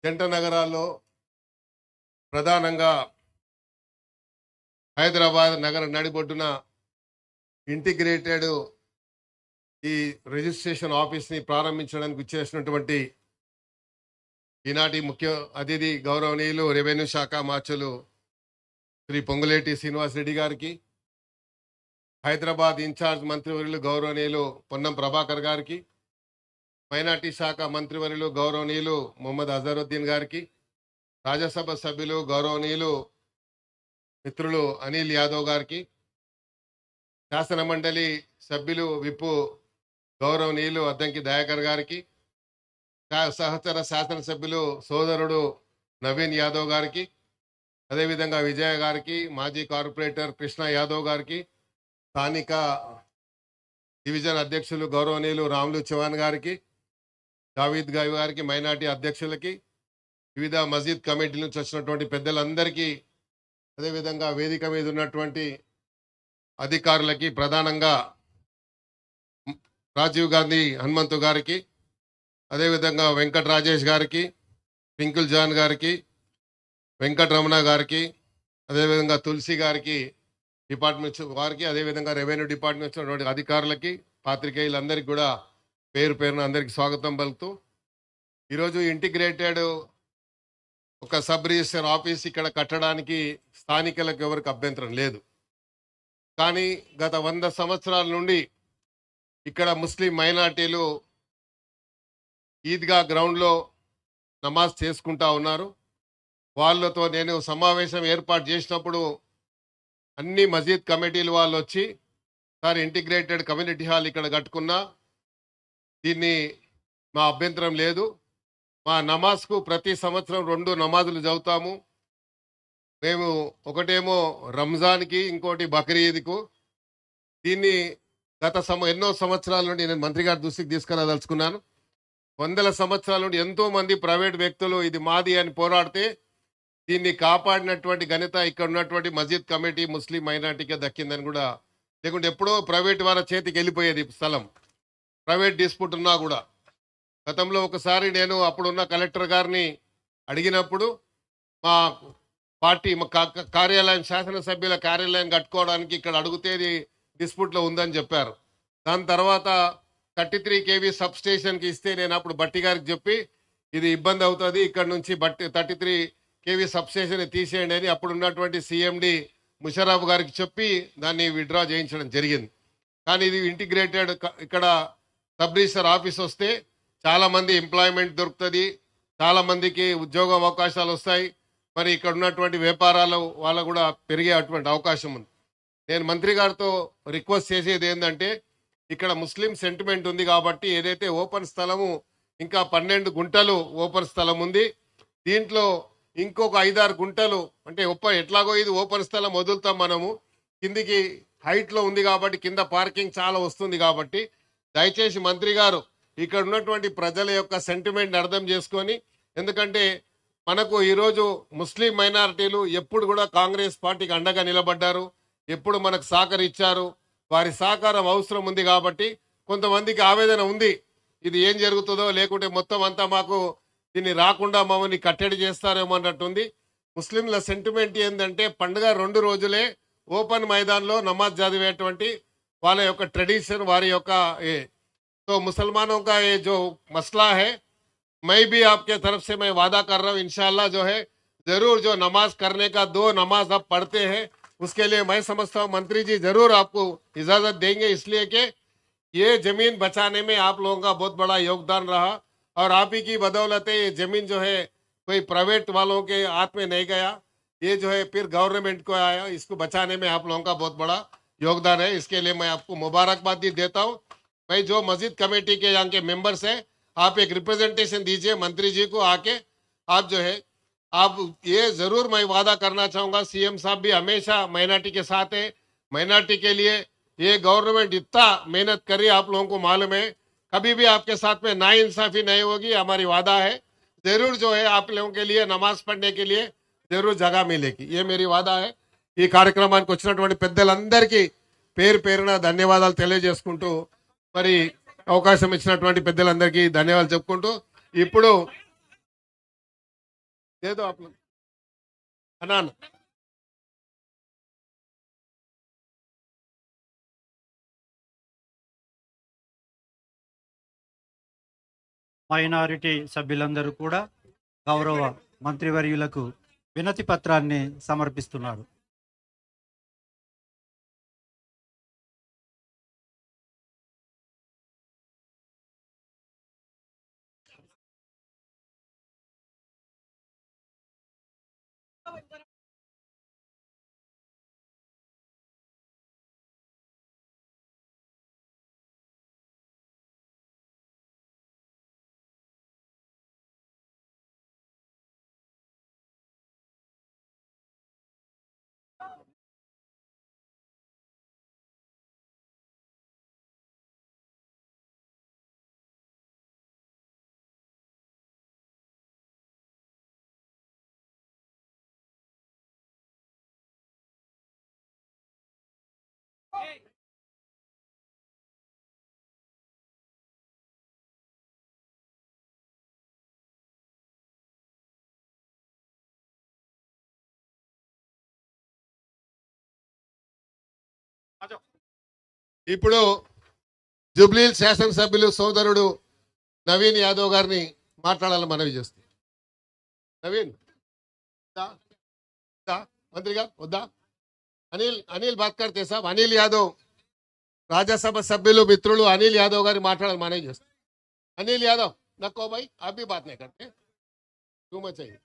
జంట నగరాల్లో ప్రధానంగా హైదరాబాద్ నగర నడిబొడ్డున ఇంటిగ్రేటెడ్ ఈ రిజిస్ట్రేషన్ ఆఫీస్ని ప్రారంభించడానికి వచ్చేసినటువంటి ఈనాటి ముఖ్య అతిథి గౌరవనీయులు రెవెన్యూ శాఖ మార్చులు శ్రీ పొంగులేటి శ్రీనివాసరెడ్డి గారికి, హైదరాబాద్ ఇన్ఛార్జ్ మంత్రివర్యులు గౌరవనీయులు పొన్నం ప్రభాకర్ గారికి, మైనార్టీ శాఖ మంత్రివర్యులు గౌరవనీయులు మొహమ్మద్ అజరుద్దీన్ గారికి, రాజ్యసభ సభ్యులు గౌరవనీయులు మిత్రులు అనిల్ యాదవ్ గారికి, శాసన మండలి సభ్యులు విప్పు గౌరవనీయులు అద్దంకి దయాకర్ గారికి, సహచర శాసనసభ్యులు సోదరుడు నవీన్ యాదవ్ గారికి, అదేవిధంగా విజయ గారికి, మాజీ కార్పొరేటర్ కృష్ణ యాదవ్ గారికి, స్థానిక డివిజన్ అధ్యక్షులు గౌరవనీయులు రాములు చౌహాన్ గారికి, జావీద్ గాయ్ గారికి, మైనార్టీ అధ్యక్షులకి, వివిధ మస్జిద్ కమిటీల నుంచి వచ్చినటువంటి పెద్దలందరికీ, అదేవిధంగా వేదిక మీద ఉన్నటువంటి అధికారులకి, ప్రధానంగా రాజీవ్ గాంధీ హనుమంతు గారికి, అదేవిధంగా వెంకట రాజేష్ గారికి, పింకుల్ జాన్ గారికి, వెంకటరమణ గారికి, అదేవిధంగా తులసి గారికి, డిపార్ట్మెంట్ వారికి, అదేవిధంగా రెవెన్యూ డిపార్ట్మెంట్ ఉన్నటువంటి అధికారులకి, పాత్రికేయులందరికీ కూడా పేరు పేరున అందరికీ స్వాగతం పలుకుతూ, ఈరోజు ఇంటిగ్రేటెడ్ ఒక సబ్ రిజిస్టర్ ఆఫీస్ ఇక్కడ కట్టడానికి స్థానికులకు ఎవరికి అభ్యంతరం లేదు. కానీ గత 100 సంవత్సరాల నుండి ఇక్కడ ముస్లిం మైనార్టీలు ఈద్గా గ్రౌండ్లో నమాజ్ చేసుకుంటా ఉన్నారు. వాళ్ళతో నేను సమావేశం ఏర్పాటు చేసినప్పుడు అన్ని మస్జిద్ కమిటీలు వాళ్ళు వచ్చి, సార్ ఇంటిగ్రేటెడ్ కమ్యూనిటీ హాల్ ఇక్కడ కట్టుకున్నా దీన్ని మా అభ్యంతరం లేదు, మా నమాజ్కు ప్రతి సంవత్సరం 2 నమాజులు చదువుతాము మేము, ఒకటేమో రంజాన్కి, ఇంకోటి బక్రీద్కు. దీన్ని గత ఎన్నో సంవత్సరాల నుండి నేను మంత్రి గారి దృష్టికి తీసుకురాదలుచుకున్నాను. 100 సంవత్సరాల నుండి ఎంతో మంది ప్రైవేట్ వ్యక్తులు ఇది మాది అని పోరాడితే దీన్ని కాపాడినటువంటి ఘనత ఇక్కడ ఉన్నటువంటి మస్జిద్ కమిటీ ముస్లిం మైనార్టీకే దక్కిందని కూడా, లేకుంటే ఎప్పుడో ప్రైవేట్ వారి చేతికి వెళ్ళిపోయేది స్థలం, ప్రైవేట్ డిస్ప్యూట్ ఉన్నా కూడా. గతంలో ఒకసారి నేను అప్పుడున్న కలెక్టర్ గారిని అడిగినప్పుడు మా పార్టీ కార్యాలయం, శాసనసభ్యుల కార్యాలయం కట్టుకోవడానికి ఇక్కడ అడిగితే డిస్ప్యూట్లో ఉందని చెప్పారు. దాని తర్వాత 33 kV సబ్ స్టేషన్కి ఇస్తే నేను అప్పుడు బట్టి గారికి చెప్పి ఇది ఇబ్బంది అవుతుంది, ఇక్కడ నుంచి 33 kV సబ్ స్టేషన్ తీసేయండి అని అప్పుడు ఉన్నటువంటి సిఎండి ముషర్రాఫ్ గారికి చెప్పి దాన్ని విత్డ్రా చేయించడం జరిగింది. కానీ ఇది ఇంటిగ్రేటెడ్ ఇక్కడ సబ్ రిజిస్టర్ ఆఫీస్ వస్తే చాలామంది ఎంప్లాయ్మెంట్ దొరుకుతుంది, చాలామందికి ఉద్యోగ అవకాశాలు వస్తాయి, మరి ఇక్కడ ఉన్నటువంటి వ్యాపారాలు వాళ్ళకు కూడా పెరిగే అటువంటి అవకాశం ఉంది. నేను మంత్రి గారితో రిక్వెస్ట్ చేసేది ఏంటంటే, ఇక్కడ ముస్లిం సెంటిమెంట్ ఉంది కాబట్టి ఏదైతే ఓపెన్ స్థలము ఇంకా 12 గుంటలు ఓపెన్ స్థలం ఉంది, దీంట్లో ఇంకొక 5-6 గుంటలు అంటే ఎట్లాగో ఇది ఓపెన్ స్థలం వదులుతాం మనము, కిందికి హైట్లో ఉంది కాబట్టి కింద పార్కింగ్ చాలా వస్తుంది కాబట్టి దయచేసి మంత్రి గారు ఇక్కడ ఉన్నటువంటి ప్రజల యొక్క సెంటిమెంట్ అర్థం చేసుకొని, ఎందుకంటే మనకు ఈరోజు ముస్లిం మైనారిటీలు ఎప్పుడు కూడా కాంగ్రెస్ పార్టీకి అండగా నిలబడ్డారు, ఎప్పుడు మనకు సహకరించారు, వారి సహకారం అవసరం ఉంది కాబట్టి కొంతమందికి ఆవేదన ఉంది ఇది ఏం జరుగుతుందో, లేకుంటే మొత్తం అంతా మాకు దీన్ని రాకుండా మమ్మల్ని కట్టడి చేస్తారేమో అన్నట్టుంది. ముస్లింల సెంటిమెంట్ ఏంటంటే పండుగ 2 రోజులే ఓపెన్ మైదాన్లో నమాజ్ చదివేటువంటి వాళ్ళ యొక్క ట్రెడిషన్, వారి యొక్క तो मुसलमानों का ये जो मसला है, मैं भी आपके तरफ से मैं वादा कर रहा हूँ इंशाल्लाह जो है जरूर जो नमाज करने का 2 नमाज आप पढ़ते हैं उसके लिए मैं समझता हूँ मंत्री जी जरूर आपको इजाजत देंगे, इसलिए कि ये जमीन बचाने में आप लोगों का बहुत बड़ा योगदान रहा और आप ही की बदौलत ये जमीन जो है कोई प्राइवेट वालों के हाथ में नहीं गया, ये जो है फिर गवर्नमेंट को आया, इसको बचाने में आप लोगों का बहुत बड़ा योगदान है, इसके लिए मैं आपको मुबारकबाद देता हूँ। भाई जो मस्जिद कमेटी के यहाँ के मेंबर्स हैं, आप एक रिप्रेजेंटेशन दीजिए मंत्री जी को आके, आप जो है आप ये जरूर मैं वादा करना चाहूँगा, सीएम साहब भी हमेशा माइनॉरिटी के साथ है, माइनॉरिटी के लिए ये गवर्नमेंट इतना मेहनत कर रही है, आप लोगों को मालूम है, कभी भी आपके साथ में नाइंसाफी नहीं होगी, हमारी वादा है, जरूर जो है आप लोगों के लिए नमाज पढ़ने के लिए जरूर जगह मिलेगी, ये मेरी वादा है। ఈ కార్యక్రమానికి వచ్చినటువంటి పెద్దలందరికీ పేరు పేరున ధన్యవాదాలు తెలియజేసుకుంటూ మరి అవకాశం ఇచ్చినటువంటి పెద్దలందరికీ ధన్యవాదాలు చెప్పుకుంటూ ఇప్పుడు ఏదో అన్నా మైనారిటీ సభ్యులందరూ కూడా గౌరవ మంత్రివర్యులకు వినతి పత్రాన్ని సమర్పిస్తున్నారు. ఇప్పుడు జూబ్లీ శాసనసభ్యులు సోదరుడు నవీన్ యాదవ్ గారిని మాట్లాడాలని మనవి చేస్తుంది. నవీన్ మంత్రి గారు వద్దా? అనిల్ బాత్ కర్తే సాబ్. అనిల్ యాదవ్ రాజ్యసభ సభ్యులు మిత్రులు అనిల్ యాదవ్ గారి మాట్లాడాలని మనవి చేస్తుంది. అనిల్ యాదవ్ నక్కో భాయ్ आप भी बात नहीं करते, टू मच है.